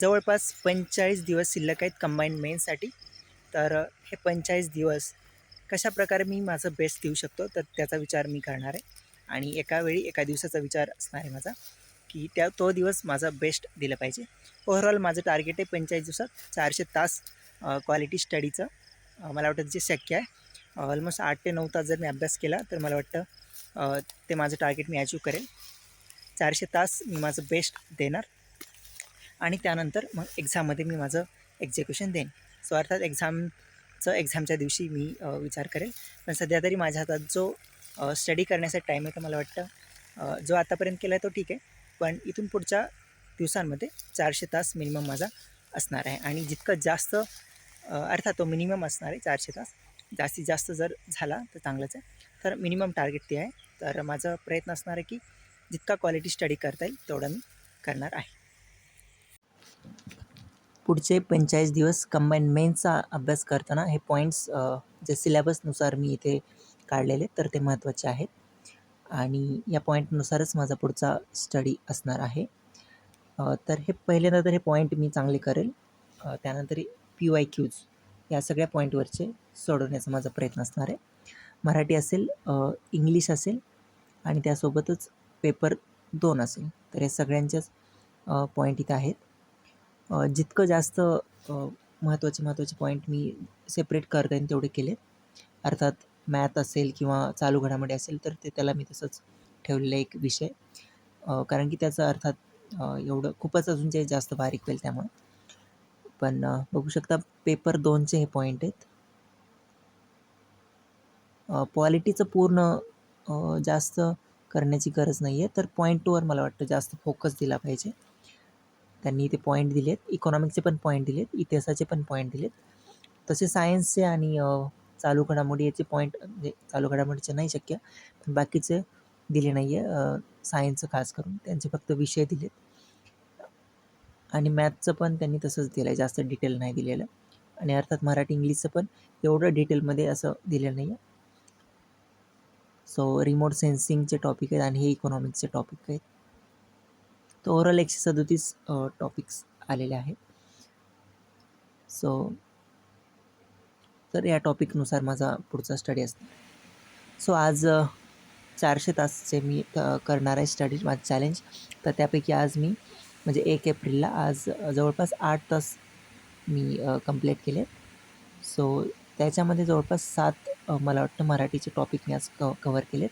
जवळपास 45 दिवस शिल्लक आहेत कंबाईंड मेन्ससाठी. तर हे 45 दिवस कशाप्रकारे मी माझं बेस्ट देऊ शकतो, तर त्याचा विचार मी करणार आहे. आणि एका दिवसाचा विचार असणार आहे माझा, की तो दिवस माझा बेस्ट दिला पाहिजे. ओव्हरऑल माझं टार्गेट आहे 45 दिवसात 400 तास क्वालिटी स्टडीचं. मला वाटतं जे शक्य आहे. ऑलमोस्ट 8 ते 9 तास जर मी अभ्यास केला, तर मला वाटतं ते माझं टार्गेट मी अचीव करेल. 400 तास मी माझं बेस्ट देणार आणि त्यानंतर मग एक्झाममध्ये मी माझं एक्झिक्युशन देईन. सो अर्थात एक्झामच्या दिवशी मी विचार करेल. पण सध्या तरी माझ्या हातात जो स्टडी करण्याचा टाईम आहे, तर मला वाटतं जो आतापर्यंत केला आहे तो ठीक आहे. पण इथून पुढच्या दिवसांमध्ये 400 तास मिनिमम माझा असणार आहे. आणि जितकं जास्त अर्थात तो मिनिमम असणार आहे 400 तास. जास्तीत जास्त जर झाला तर चांगलंच आहे. तर मिनिमम टार्गेट ते आहे. तर माझा प्रयत्न असणार आहे की जितका क्वालिटी स्टडी करता येईल तेवढा मी करणार आहे. पुढचे 45 दिवस कंबाईंड मेन्सचा अभ्यास करताना हे पॉईंट्स जे सिलेबसनुसार मी इथे काढलेले तर ते महत्त्वाचे आहेत. आणि या पॉईंटनुसारच माझा पुढचा स्टडी असणार आहे. तर हे पहिल्यांदा तर हे पॉईंट मी चांगले करेल. त्यानंतर PYQs या सगळ्या पॉईंटवरचे सोडवण्याचा माझा प्रयत्न असणार आहे. मराठी असेल, इंग्लिश असेल आणि त्यासोबतच पेपर 2 असेल. तर हे सगळ्यांचेच पॉईंट इथे आहेत. जितकं जास्त महत्त्वाचे पॉईंट मी सेपरेट करता येईल तेवढे केले. अर्थात मॅथ असेल किंवा चालू घडामोडी असेल तर त्याला मी तसंच ठेवलेलं एक विषय. कारण की त्याचा अर्थात एवढं खूपच अजून जे जास्त बारीक होईल त्यामुळे. पण बघू शकता पेपर 2चे हे पॉईंट आहेत. पॉलिटीचं पूर्ण जास्त करण्याची गरज नाही आहे. तर पॉईंट 2वर मला वाटतं जास्त फोकस दिला पाहिजे. त्यांनी ते पॉईंट दिलेत. इकॉनॉमिक्सचे पण पॉईंट दिलेत. इतिहासाचे पण पॉईंट दिलेत. तसे सायन्सचे आणि चालू घडामोडी याचे पॉईंट म्हणजे चालू घडामोडीचे नाही शक्य, पण बाकीचे दिले नाही आहे. सायन्सचं खास करून त्यांचे फक्त विषय दिलेत. आणि मॅथचं पण त्यांनी तसंच दिलं आहे, जास्त डिटेल नाही दिलेलं. आणि अर्थात मराठी इंग्लिशचं पण एवढं डिटेलमध्ये असं दिलेलं नाही आहे. सो रिमोट सेन्सिंगचे टॉपिक आहेत आणि हे इकॉनॉमिक्सचे टॉपिक आहेत. तर ओव्हरऑल 137 टॉपिक्स आलेले आहेत. तर या टॉपिकनुसार माझा पुढचा स्टडी असतो. सो आज 400 तासचे मी करणार आहे स्टडी माझं चॅलेंज. तर त्यापैकी आज मी म्हणजे 1 एप्रिलला आज जवळपास 8 तास मी कंप्लीट केले. सो त्याच्यामध्ये जवळपास 7 मला वाटतं मराठीचे टॉपिक मी आज कव्हर केलेत.